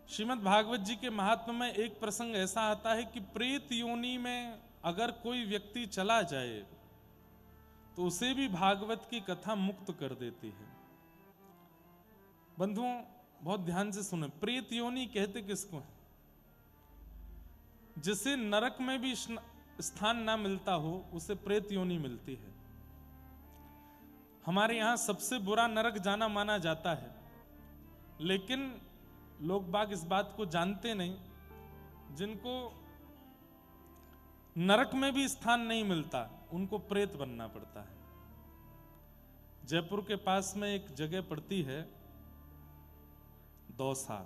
श्रीमद् भागवत जी के महात्म्य में एक प्रसंग ऐसा आता है कि प्रेत योनि में अगर कोई व्यक्ति चला जाए तो उसे भी भागवत की कथा मुक्त कर देती है। बंधुओं बहुत ध्यान से सुने, प्रेत योनि कहते किसको है? जिसे नरक में भी स्थान ना मिलता हो उसे प्रेत योनि मिलती है। हमारे यहां सबसे बुरा नरक जाना माना जाता है, लेकिन लोग बाग इस बात को जानते नहीं, जिनको नरक में भी स्थान नहीं मिलता उनको प्रेत बनना पड़ता है। जयपुर के पास में एक जगह पड़ती है दौसा,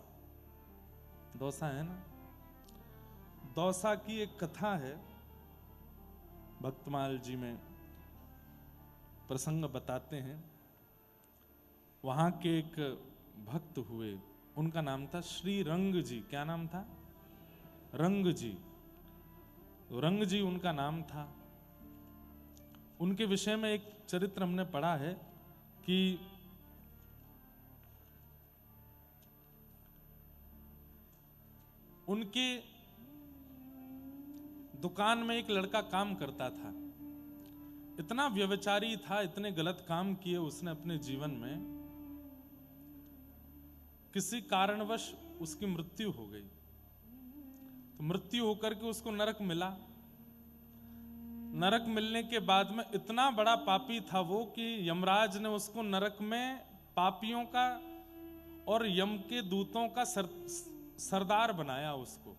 दौसा है ना, दौसा की एक कथा है, भक्तमाल जी में प्रसंग बताते हैं। वहां के एक भक्त हुए, उनका नाम था श्री रंग जी। क्या नाम था? रंग जी। रंग जी उनका नाम था। उनके विषय में एक चरित्र हमने पढ़ा है कि उनके दुकान में एक लड़का काम करता था। इतना व्यभिचारी था, इतने गलत काम किए उसने अपने जीवन में, किसी कारणवश उसकी मृत्यु हो गई। तो मृत्यु होकर के उसको नरक मिला। नरक मिलने के बाद में इतना बड़ा पापी था वो कि यमराज ने उसको नरक में पापियों का और यम के दूतों का सरदार बनाया उसको।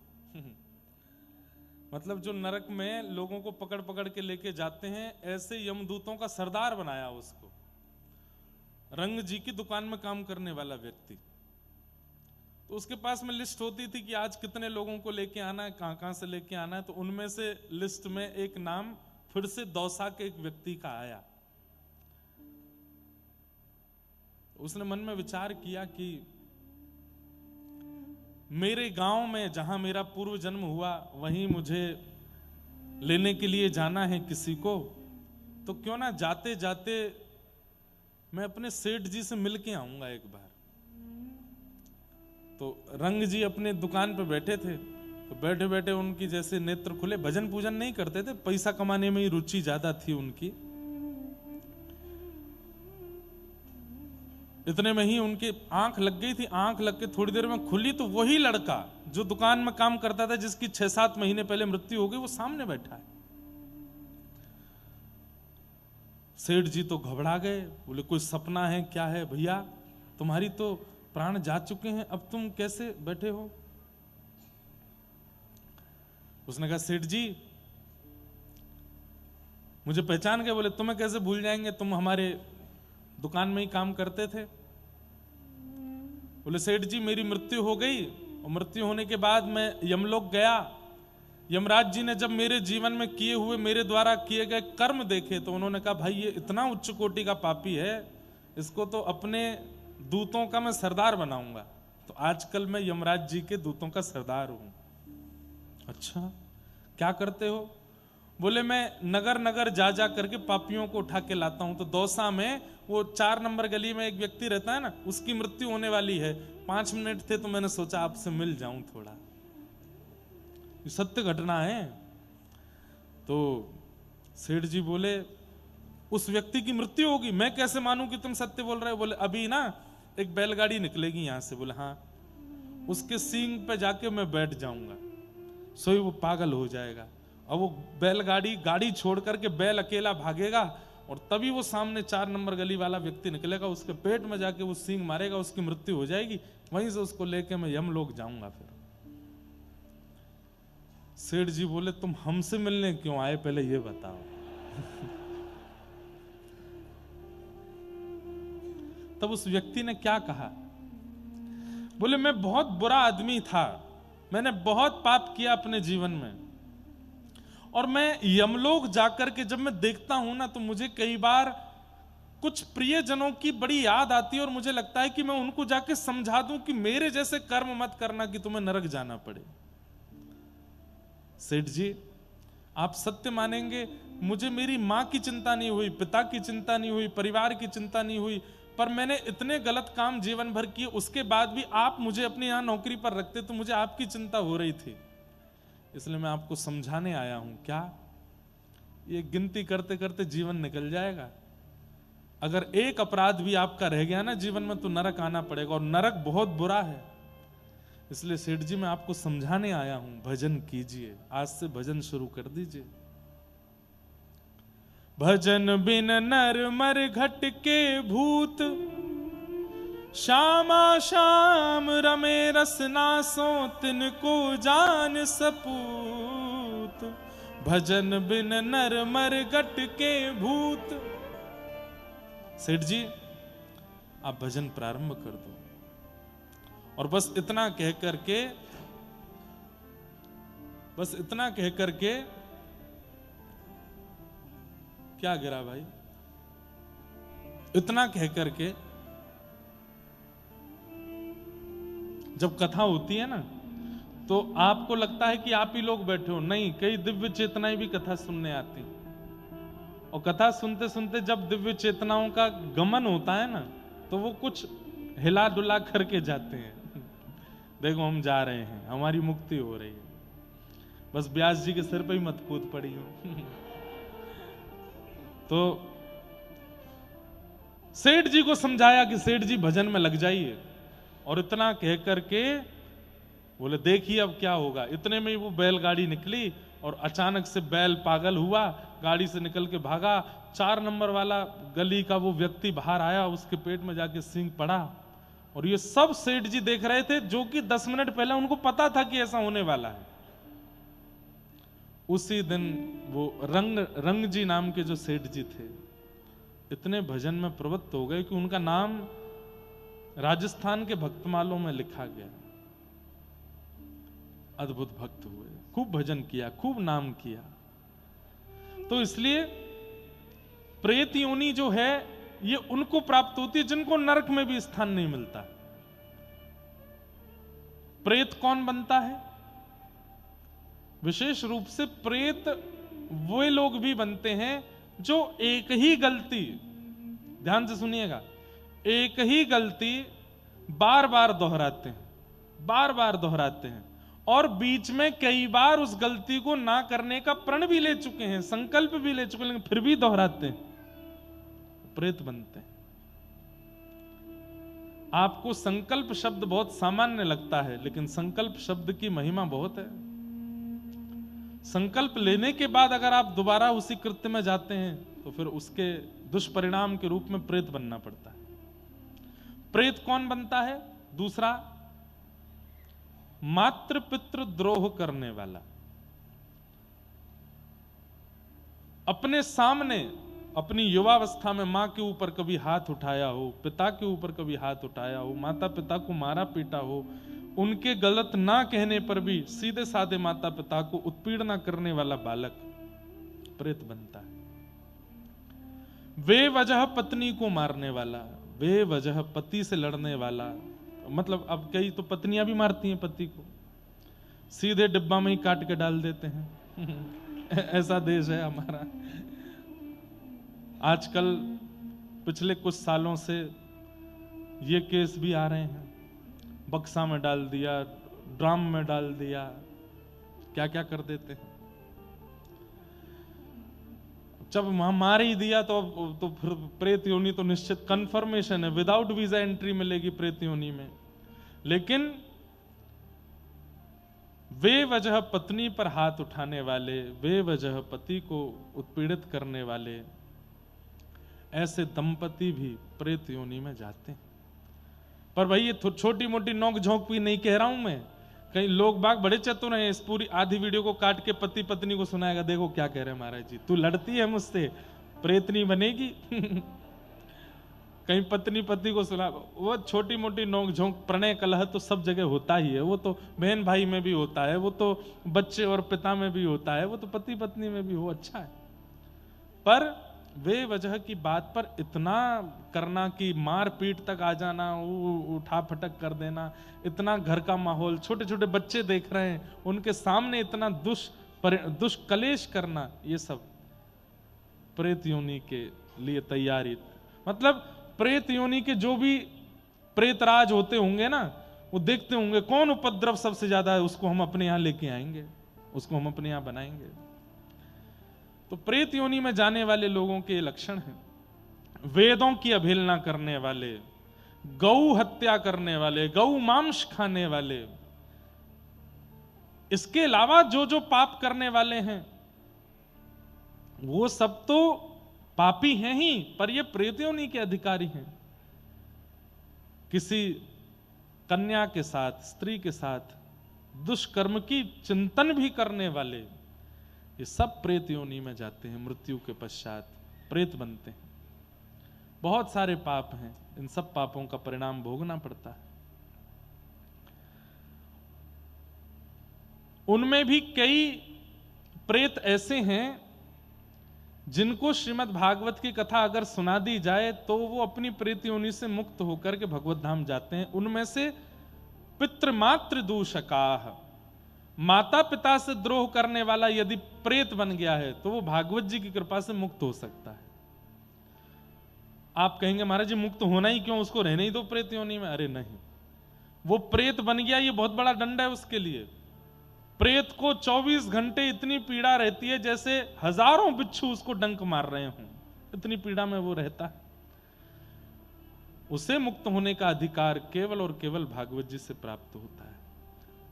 मतलब जो नरक में लोगों को पकड़ पकड़ के लेके जाते हैं, ऐसे यमदूतों का सरदार बनाया उसको। रंग जी की दुकान में काम करने वाला व्यक्ति। तो उसके पास में लिस्ट होती थी कि आज कितने लोगों को लेके आना है, कहां कहां से लेके आना है। तो उनमें से लिस्ट में एक नाम फिर से दौसा के एक व्यक्ति का आया। उसने मन में विचार किया कि मेरे गांव में जहां मेरा पूर्व जन्म हुआ वहीं मुझे लेने के लिए जाना है किसी को, तो क्यों ना जाते जाते मैं अपने सेठ जी से मिल के आऊंगा एक बार। तो रंग जी अपने दुकान पे बैठे थे, तो बैठे बैठे उनकी जैसे नेत्र खुले। भजन पूजन नहीं करते थे, पैसा कमाने में ही रुचि ज्यादा थी उनकी। इतने में ही उनकी आंख लग गई थी। आंख लग के थोड़ी देर में खुली तो वही लड़का जो दुकान में काम करता था, जिसकी 6-7 महीने पहले मृत्यु हो गई, वो सामने बैठा है। सेठ जी तो घबरा गए, बोले कोई सपना है क्या है भैया? तुम्हारी तो प्राण जा चुके हैं, अब तुम कैसे बैठे हो? उसने कहा सेठ जी मुझे पहचान गए? बोले तुम्हें कैसे भूल जाएंगे, तुम हमारे दुकान में ही काम करते थे। बोले सेठ जी मेरी मृत्यु हो गई, और मृत्यु होने के बाद मैं यमलोक गया। यमराज जी ने जब मेरे जीवन में किए हुए, मेरे द्वारा किए गए कर्म देखे, तो उन्होंने कहा भाई ये इतना उच्च कोटि का पापी है, इसको तो अपने दूतों का मैं सरदार बनाऊंगा। तो आजकल मैं यमराज जी के दूतों का सरदार हूं। अच्छा क्या करते हो? बोले मैं नगर नगर जा जा करके पापियों को उठा के लाता हूं। तो दौसा में वो 4 नंबर गली में एक व्यक्ति रहता है ना, उसकी मृत्यु होने वाली है। 5 मिनट थे तो मैंने सोचा आपसे मिल जाऊं थोड़ा, ये सत्य घटना है। तो सेठ जी बोले उस व्यक्ति की मृत्यु होगी, मैं कैसे मानूं कि तुम सत्य बोल रहे हो? बोले अभी ना एक बैलगाड़ी निकलेगी यहां से। बोले हाँ, उसके सींग पे जाके मैं बैठ जाऊंगा, सोई वो पागल हो जाएगा। और वो बैलगाड़ी गाड़ी छोड़ करके बैल अकेला भागेगा, और तभी वो सामने 4 नंबर गली वाला व्यक्ति निकलेगा, उसके पेट में जाके वो सींग मारेगा, उसकी मृत्यु हो जाएगी। वहीं से उसको लेके मैं यमलोक जाऊंगा। फिर सेठ जी बोले तुम हमसे मिलने क्यों आए, पहले ये बताओ। तब उस व्यक्ति ने क्या कहा? बोले मैं बहुत बुरा आदमी था, मैंने बहुत पाप किया अपने जीवन में, और मैं यमलोक जाकर के जब मैं देखता हूं ना, तो मुझे कई बार कुछ प्रियजनों की बड़ी याद आती है, और मुझे लगता है कि मैं उनको जाके समझा दूं कि मेरे जैसे कर्म मत करना कि तुम्हें नरक जाना पड़े। सेठ जी आप सत्य मानेंगे, मुझे मेरी मां की चिंता नहीं हुई, पिता की चिंता नहीं हुई, परिवार की चिंता नहीं हुई, पर मैंने इतने गलत काम जीवन भर किए, उसके बाद भी आप मुझे अपने यहां नौकरी पर रखते तो मुझे आपकी चिंता हो रही थी, इसलिए मैं आपको समझाने आया हूं। क्या ये गिनती करते करते जीवन निकल जाएगा? अगर एक अपराध भी आपका रह गया ना जीवन में, तो नरक आना पड़ेगा, और नरक बहुत बुरा है। इसलिए सेठ जी मैं आपको समझाने आया हूं, भजन कीजिए, आज से भजन शुरू कर दीजिए। भजन बिन नर मर घट के भूत, श्यामा श्याम रमे रसना सो तिनको जान सपूत। भजन बिन नर मर घट के भूत। सेठ जी आप भजन प्रारंभ कर दो। और बस इतना कह करके क्या गिरा भाई, इतना कह करके जब कथा होती है ना, तो आपको लगता है कि आप ही लोग बैठे हो, नहीं, कई दिव्य चेतनाएं भी कथा सुनने आती, और कथा सुनते सुनते जब दिव्य चेतनाओं का गमन होता है ना, तो वो कुछ हिला डुला करके जाते हैं। देखो हम जा रहे हैं, हमारी मुक्ति हो रही है, बस व्यास जी के सिर पे ही मत कूद पड़ी हो। तो सेठ जी को समझाया कि सेठ जी भजन में लग जाइए, और इतना कह करके बोले देखिए अब क्या होगा। इतने में ही वो बैलगाड़ी निकली, और अचानक से बैल पागल हुआ, गाड़ी से निकल के भागा। 4 नंबर वाला गली का वो व्यक्ति बाहर आया, उसके पेट में जाके सींग पड़ा, और ये सब सेठ जी देख रहे थे, जो कि 10 मिनट पहले उनको पता था कि ऐसा होने वाला है। उसी दिन वो रंग जी नाम के जो सेठ जी थे, इतने भजन में प्रवृत्त हो गए कि उनका नाम राजस्थान के भक्तमालों में लिखा गया। अद्भुत भक्त हुए, खूब भजन किया, खूब नाम किया। तो इसलिए प्रेत योनि जो है ये उनको प्राप्त होती है जिनको नरक में भी स्थान नहीं मिलता। प्रेत कौन बनता है? विशेष रूप से प्रेत वे लोग भी बनते हैं जो एक ही गलती, ध्यान से सुनिएगा, एक ही गलती बार बार दोहराते हैं, बार बार दोहराते हैं, और बीच में कई बार उस गलती को ना करने का प्रण भी ले चुके हैं, संकल्प भी ले चुके हैं, लेकिन फिर भी दोहराते हैं, प्रेत बनते हैं। आपको संकल्प शब्द बहुत सामान्य लगता है, लेकिन संकल्प शब्द की महिमा बहुत है। संकल्प लेने के बाद अगर आप दोबारा उसी कृत्य में जाते हैं, तो फिर उसके दुष्परिणाम के रूप में प्रेत बनना पड़ता है। प्रेत कौन बनता है? दूसरा, मातृ पितृ द्रोह करने वाला। अपने सामने अपनी युवावस्था में मां के ऊपर कभी हाथ उठाया हो, पिता के ऊपर कभी हाथ उठाया हो, माता पिता को मारा पीटा हो, उनके गलत ना कहने पर भी सीधे साधे माता पिता को उत्पीड़ना करने वाला बालक प्रेत बनता है। वे वजह पत्नी को मारने वाला, वे वजह पति से लड़ने वाला, मतलब अब कई तो पत्नियां भी मारती हैं पति को, सीधे डिब्बा में ही काट के डाल देते हैं। ऐसा देश है हमारा। आजकल पिछले कुछ सालों से ये केस भी आ रहे हैं, बक्सा में डाल दिया, ड्राम में डाल दिया, क्या क्या कर देते हैं। जब वहां मार ही दिया तो फिर प्रेत योनि तो निश्चित कंफर्मेशन है, विदाउट वीजा एंट्री मिलेगी प्रेत योनि में। लेकिन वे वजह पत्नी पर हाथ उठाने वाले, वे वजह पति को उत्पीड़ित करने वाले, ऐसे दंपति भी प्रेत योनि में जाते हैं। पर भाई ये छोटी मोटी नोक झोंक भी नहीं कह रहा हूं मैं, कई लोग बाग बड़े चतुर हैं, इस पूरी आधी वीडियो को काट के पति पत्नी को सुनाएगा, देखो क्या कह रहे हैं महाराज जी, तू लड़ती है मुझसे, प्रेत नहीं बनेगी। कहीं पत्नी पति को सुना, वो छोटी मोटी नोक झोंक प्रणय कलह तो सब जगह होता ही है, वो तो बहन भाई में भी होता है, वो तो बच्चे और पिता में भी होता है, वो तो पति पत्नी में भी हो, अच्छा है। पर वे वजह की बात पर इतना करना कि मार पीट तक आ जाना, उठा फटक कर देना, इतना घर का माहौल, छोटे छोटे बच्चे देख रहे हैं उनके सामने इतना दुष्कलेश करना, ये सब प्रेत योनि के लिए तैयारी। मतलब प्रेत योनि के जो भी प्रेतराज होते होंगे ना, वो देखते होंगे कौन उपद्रव सबसे ज्यादा है, उसको हम अपने यहां लेके आएंगे, उसको हम अपने यहां बनाएंगे। तो प्रेत योनि में जाने वाले लोगों के लक्षण हैं: वेदों की अवहेलना करने वाले, गौ हत्या करने वाले, गौ मांस खाने वाले, इसके अलावा जो जो पाप करने वाले हैं वो सब तो पापी हैं ही, पर ये प्रेत योनि के अधिकारी हैं। किसी कन्या के साथ, स्त्री के साथ दुष्कर्म की चिंतन भी करने वाले, ये सब प्रेत योनि में जाते हैं, मृत्यु के पश्चात प्रेत बनते हैं। बहुत सारे पाप हैं, इन सब पापों का परिणाम भोगना पड़ता है। उनमें भी कई प्रेत ऐसे हैं जिनको श्रीमद् भागवत की कथा अगर सुना दी जाए तो वो अपनी प्रेत योनि से मुक्त होकर के भगवत धाम जाते हैं। उनमें से पितृमातृ दूषकाः, माता पिता से द्रोह करने वाला यदि प्रेत बन गया है तो वो भागवत जी की कृपा से मुक्त हो सकता है। आप कहेंगे महाराज जी मुक्त होना ही क्यों, उसको रहने ही दो प्रेत योनि में। अरे नहीं, वो प्रेत बन गया ये बहुत बड़ा दंड है उसके लिए। प्रेत को 24 घंटे इतनी पीड़ा रहती है जैसे हजारों बिच्छू उसको डंक मार रहे हों, इतनी पीड़ा में वो रहता है। उसे मुक्त होने का अधिकार केवल और केवल भागवत जी से प्राप्त होता है।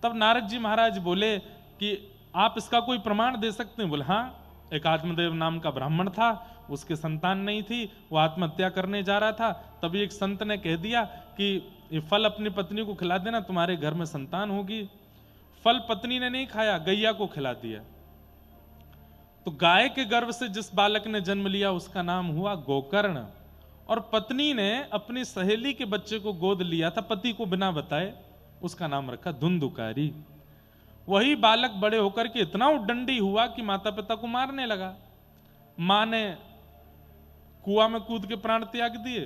तब नारद जी महाराज बोले कि आप इसका कोई प्रमाण दे सकते हैं? बोले हाँ, एक आत्मदेव नाम का ब्राह्मण था, उसके संतान नहीं थी, वो आत्महत्या करने जा रहा था। तभी एक संत ने कह दिया कि ये फल अपनी पत्नी को खिला देना, तुम्हारे घर में संतान होगी। फल पत्नी ने नहीं खाया, गैया को खिला दिया। तो गाय के गर्भ से जिस बालक ने जन्म लिया उसका नाम हुआ गोकर्ण, और पत्नी ने अपनी सहेली के बच्चे को गोद लिया था पति को बिना बताए, उसका नाम रखा धुंधुकारी। वही बालक बड़े होकर के इतना उद्दंडी हुआ कि माता पिता को मारने लगा। मां ने कुआं में कूद के प्राण त्याग दिए,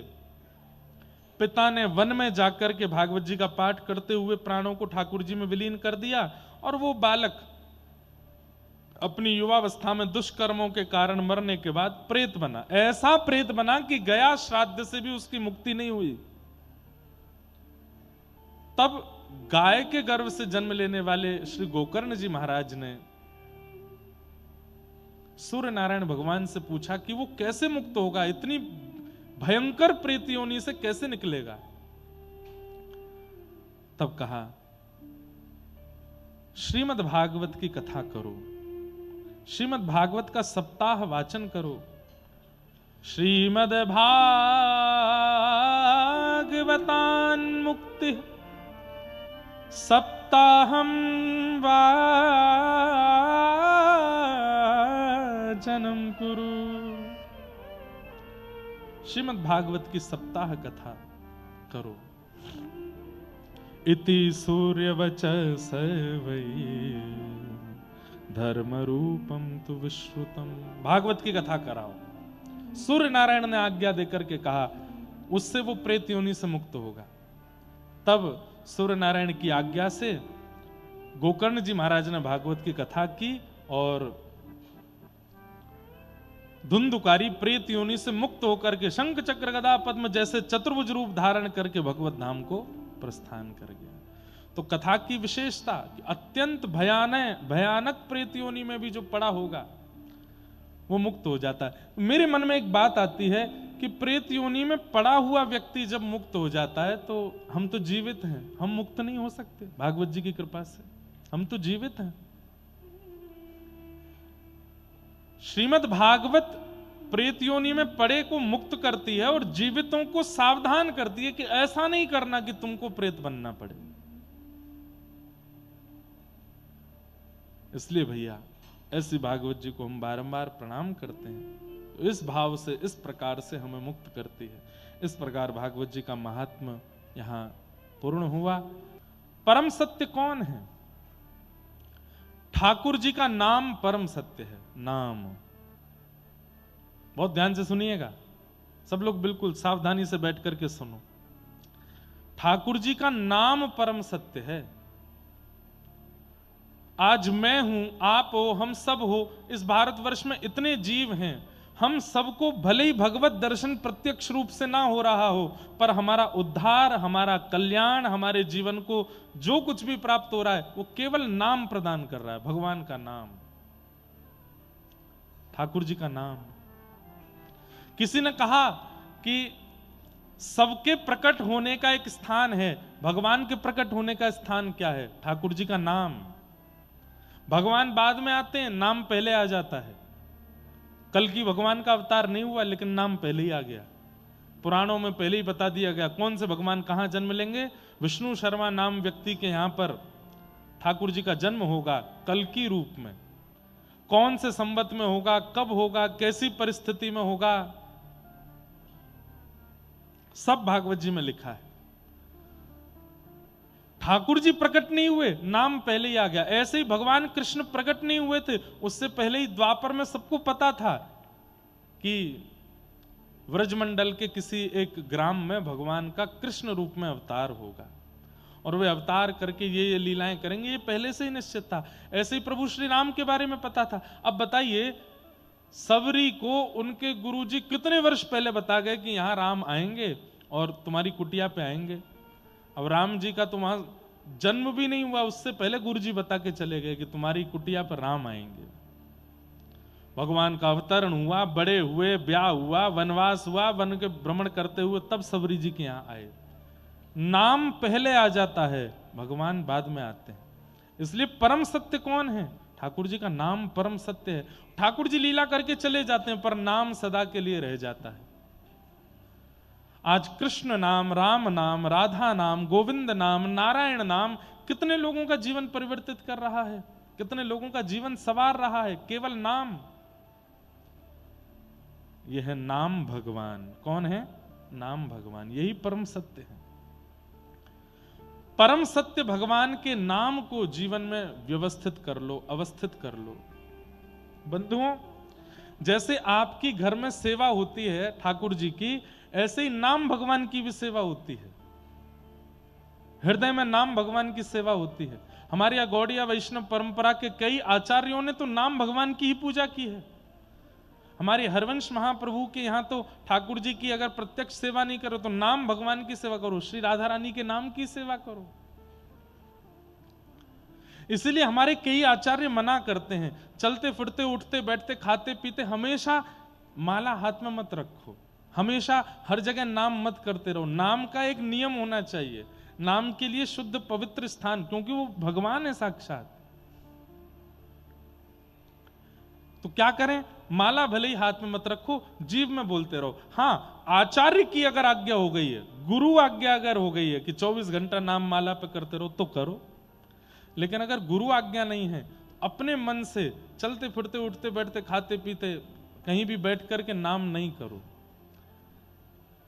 पिता ने वन में जाकर के भागवत जी का पाठ करते हुए प्राणों को ठाकुर जी में विलीन कर दिया, और वो बालक अपनी युवावस्था में दुष्कर्मों के कारण मरने के बाद प्रेत बना। ऐसा प्रेत बना कि गया श्राद्ध से भी उसकी मुक्ति नहीं हुई। तब गाय के गर्भ से जन्म लेने वाले श्री गोकर्ण जी महाराज ने सूर्य नारायण भगवान से पूछा कि वो कैसे मुक्त होगा, इतनी भयंकर प्रेत योनि से कैसे निकलेगा। तब कहा श्रीमद् भागवत की कथा करो, श्रीमद् भागवत का सप्ताह वाचन करो। श्रीमद् भागवतान मुक्ति सप्ताहम वाचनम कुरु। श्रीमद् भागवत की सप्ताह कथा करो। इति सूर्यवचस वै धर्म रूपम तु विश्रुतम। भागवत की कथा कराओ। सूर्य नारायण ने आज्ञा देकर के कहा, उससे वो प्रेत योनि से मुक्त होगा। तब सूर्य नारायण की आज्ञा से गोकर्ण जी महाराज ने भागवत की कथा की, और धुंधुकारी प्रेत योनि से मुक्त होकर के शंख चक्र गदा पद्म जैसे चतुर्भुज रूप धारण करके भगवत धाम को प्रस्थान कर गया। तो कथा की विशेषता कि अत्यंत भयानक प्रेत योनि में भी जो पड़ा होगा वो मुक्त हो जाता है। मेरे मन में एक बात आती है कि प्रेत योनि में पड़ा हुआ व्यक्ति जब मुक्त हो जाता है तो हम तो जीवित हैं, हम मुक्त नहीं हो सकते। भागवत जी की कृपा से हम तो जीवित हैं। श्रीमद् भागवत प्रेत योनि में पड़े को मुक्त करती है और जीवितों को सावधान करती है कि ऐसा नहीं करना कि तुमको प्रेत बनना पड़े। इसलिए भैया ऐसी भागवत जी को हम बारंबार प्रणाम करते हैं, तो इस भाव से, इस प्रकार से हमें मुक्त करती है। इस प्रकार भागवत जी का महात्म्य यहां पूर्ण हुआ। परम सत्य कौन है? ठाकुर जी का नाम परम सत्य है। नाम बहुत ध्यान से सुनिएगा, सब लोग बिल्कुल सावधानी से बैठ करके सुनो। ठाकुर जी का नाम परम सत्य है। आज मैं हूं, आप हो, हम सब हो, इस भारतवर्ष में इतने जीव हैं, हम सबको भले ही भगवत दर्शन प्रत्यक्ष रूप से ना हो रहा हो, पर हमारा उद्धार, हमारा कल्याण, हमारे जीवन को जो कुछ भी प्राप्त हो रहा है वो केवल नाम प्रदान कर रहा है, भगवान का नाम, ठाकुर जी का नाम। किसी ने कहा कि सबके प्रकट होने का एक स्थान है, भगवान के प्रकट होने का स्थान क्या है? ठाकुर जी का नाम। भगवान बाद में आते हैं, नाम पहले आ जाता है। कल की भगवान का अवतार नहीं हुआ, लेकिन नाम पहले ही आ गया। पुराणों में पहले ही बता दिया गया कौन से भगवान कहां जन्म लेंगे। विष्णु शर्मा नाम व्यक्ति के यहां पर ठाकुर जी का जन्म होगा कल की रूप में। कौन से संवत में होगा, कब होगा, कैसी परिस्थिति में होगा, सब भागवत जी में लिखा है। ठाकुर जी प्रकट नहीं हुए, नाम पहले ही आ गया। ऐसे ही भगवान कृष्ण प्रकट नहीं हुए थे, उससे पहले ही द्वापर में सबको पता था कि व्रजमंडल के किसी एक ग्राम में भगवान का कृष्ण रूप में अवतार होगा और वे अवतार करके ये लीलाएं करेंगे, ये पहले से ही निश्चित था। ऐसे ही प्रभु श्री राम के बारे में पता था। अब बताइए, सबरी को उनके गुरुजी कितने वर्ष पहले बता गए कि यहां राम आएंगे और तुम्हारी कुटिया पे आएंगे। अब राम जी का तो वहां जन्म भी नहीं हुआ, उससे पहले गुरुजी बता के चले गए कि तुम्हारी कुटिया पर राम आएंगे। भगवान का अवतरण हुआ, बड़े हुए, ब्याह हुआ, वनवास हुआ, वन के भ्रमण करते हुए तब सबरी जी के यहां आए। नाम पहले आ जाता है, भगवान बाद में आते हैं। इसलिए परम सत्य कौन है? ठाकुर जी का नाम परम सत्य है। ठाकुर जी लीला करके चले जाते हैं, पर नाम सदा के लिए रह जाता है। आज कृष्ण नाम, राम नाम, राधा नाम, गोविंद नाम, नारायण नाम कितने लोगों का जीवन परिवर्तित कर रहा है, कितने लोगों का जीवन संवार रहा है, केवल नाम। यह है नाम भगवान। कौन है? नाम भगवान। यही परम सत्य है। परम सत्य भगवान के नाम को जीवन में व्यवस्थित कर लो, अवस्थित कर लो। बंधुओं, जैसे आपकी घर में सेवा होती है ठाकुर जी की, ऐसे ही नाम भगवान की भी सेवा होती है। हृदय में नाम भगवान की सेवा होती है। हमारे यहाँ गौड़िया वैष्णव परंपरा के कई आचार्यों ने तो नाम भगवान की ही पूजा की है। हमारे हरवंश महाप्रभु के यहाँ तो ठाकुर जी की अगर प्रत्यक्ष सेवा नहीं करो तो नाम भगवान की सेवा करो, श्री राधा रानी के नाम की सेवा करो। इसलिए हमारे कई आचार्य मना करते हैं, चलते फिरते, उठते बैठते, खाते पीते हमेशा माला हाथ में मत रखो, हमेशा हर जगह नाम मत करते रहो। नाम का एक नियम होना चाहिए, नाम के लिए शुद्ध पवित्र स्थान, क्योंकि वो भगवान है साक्षात। तो क्या करें? माला भले ही हाथ में मत रखो, जीव में बोलते रहो। हाँ, आचार्य की अगर आज्ञा हो गई है, गुरु आज्ञा अगर हो गई है कि 24 घंटा नाम माला पे करते रहो तो करो। लेकिन अगर गुरु आज्ञा नहीं है, अपने मन से चलते फिरते, उठते बैठते, खाते पीते, कहीं भी बैठ करके नाम नहीं करो।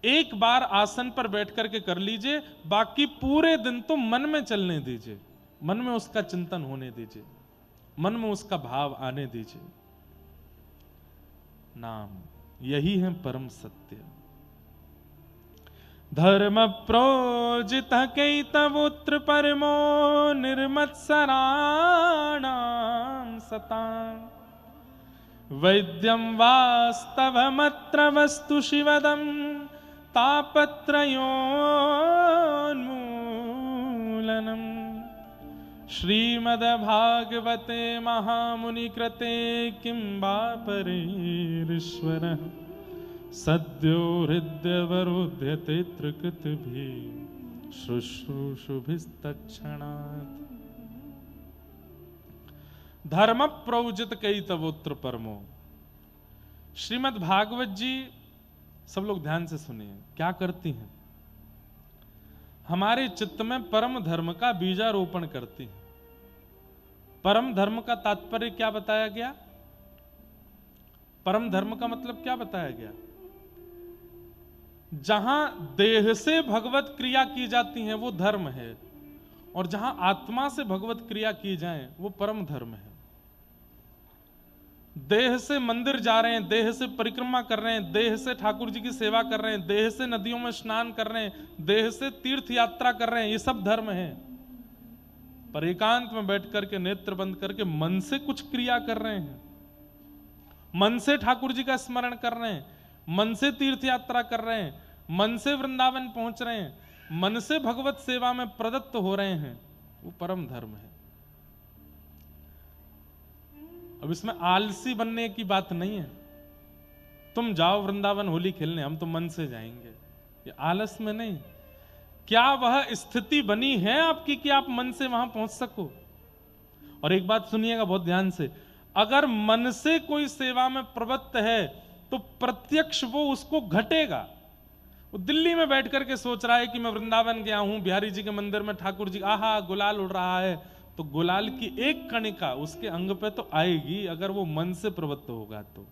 एक बार आसन पर बैठ करके कर लीजिए, बाकी पूरे दिन तो मन में चलने दीजिए, मन में उसका चिंतन होने दीजिए, मन में उसका भाव आने दीजिए। नाम, यही है परम सत्य। धर्म प्रोजित कैतवोत्र परमो निर्मत्सराणां सतां वैद्यं वास्तवमत्र वस्तु शिवदं तापत्रयोन्मूलनम्। श्रीमद्भागवते महामुनिकृते किं वा परेरीश्वरः सद्यो हृद्यवरुध्यते त्रिकृतिभिः शुश्रूषुभिस्तत्क्षणात्। धर्म प्रौजित कैतवोत्र परमो। श्रीमद् भागवत जी, सब लोग ध्यान से सुनिए, क्या करती हैं? हमारे चित्त में परम धर्म का बीजारोपण करती हैं। परम धर्म का तात्पर्य क्या बताया गया? परम धर्म का मतलब क्या बताया गया? जहां देह से भगवत क्रिया की जाती है वो धर्म है, और जहां आत्मा से भगवत क्रिया की जाए वो परम धर्म है। देह से मंदिर जा रहे हैं, देह से परिक्रमा कर रहे हैं, देह से ठाकुर जी की सेवा कर रहे हैं, देह से नदियों में स्नान कर रहे हैं, देह से तीर्थ यात्रा कर रहे हैं, ये सब धर्म है। पर एकांत में बैठ करके, नेत्र बंद करके मन से कुछ क्रिया कर रहे हैं, मन से ठाकुर जी का स्मरण कर रहे हैं, मन से तीर्थ यात्रा कर रहे हैं, मन से वृंदावन पहुंच रहे हैं, मन से भगवत सेवा में प्रदत्त हो रहे हैं, वो परम धर्म है। अब इसमें आलसी बनने की बात नहीं है, तुम जाओ वृंदावन होली खेलने, हम तो मन से जाएंगे, ये आलस में नहीं। क्या वह स्थिति बनी है आपकी कि आप मन से वहां पहुंच सको? और एक बात सुनिएगा बहुत ध्यान से, अगर मन से कोई सेवा में प्रवृत्त है तो प्रत्यक्ष वो उसको घटेगा। वो दिल्ली में बैठ करके सोच रहा है कि मैं वृंदावन गया हूं, बिहारी जी के मंदिर में ठाकुर जी आहा गुलाल उड़ रहा है, तो गुलाल की एक कणिका उसके अंग पे तो आएगी, अगर वो मन से प्रवृत्त होगा तो।